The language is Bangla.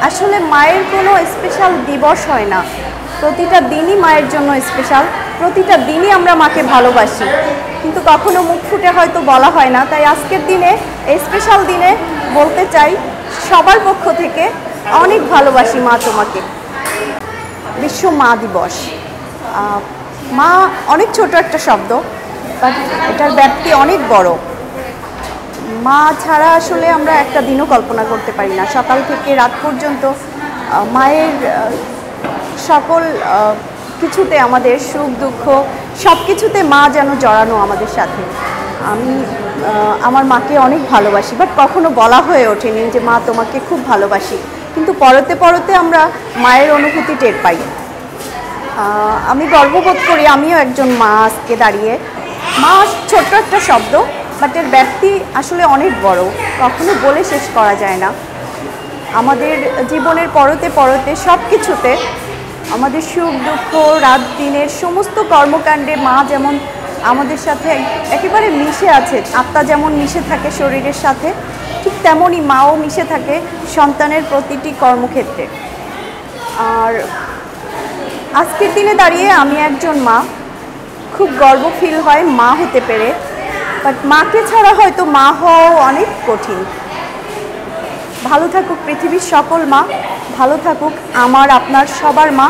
আসলে মায়ের কোনো স্পেশাল দিবস হয় না, প্রতিটা দিনই মায়ের জন্য স্পেশাল। প্রতিটা দিনই আমরা মাকে ভালোবাসি, কিন্তু কখনো মুখ ফুটে হয়তো বলা হয় না। তাই আজকের দিনে, এই স্পেশাল দিনে বলতে চাই সবার পক্ষ থেকে অনেক ভালোবাসি মা তোমাকে। বিশ্ব মা দিবস। মা অনেক ছোট একটা শব্দ, বাট এটার ব্যাপ্তি অনেক বড়। মা ছাড়া আসলে আমরা একটা দিনও কল্পনা করতে পারি না। সকাল থেকে রাত পর্যন্ত মায়ের সকল কিছুতে, আমাদের সুখ দুঃখ সব কিছুতে মা যেন জড়ানো আমাদের সাথে। আমি আমার মাকে অনেক ভালোবাসি, বাট কখনো বলা হয়ে ওঠেনি যে মা তোমাকে খুব ভালোবাসি, কিন্তু পরতে পরতে আমরা মায়ের অনুভূতি টের পাই। আমি গর্ববোধ করি আমিও একজন মা আজকে দাঁড়িয়ে। মা ছোট্ট একটা শব্দ, বাট এর ব্যাপ্তি আসলে অনেক বড়, কখনো বলে শেষ করা যায় না। আমাদের জীবনের পরতে পরতে সব কিছুতে, আমাদের সুখ দুঃখ রাত দিনের সমস্ত কর্মকাণ্ডে মা যেমন আমাদের সাথে একেবারে মিশে আছে। আত্মা যেমন মিশে থাকে শরীরের সাথে, ঠিক তেমনই মাও মিশে থাকে সন্তানের প্রতিটি কর্মক্ষেত্রে। আর আজকের দিনে দাঁড়িয়ে আমি একজন মা, খুব গর্ব ফিল হয় মা হতে পেরে। বাট মাকে ছাড়া হয়তো মা হওয়াও অনেক কঠিন। ভালো থাকুক পৃথিবীর সকল মা, ভালো থাকুক আমার আপনার সবার মা।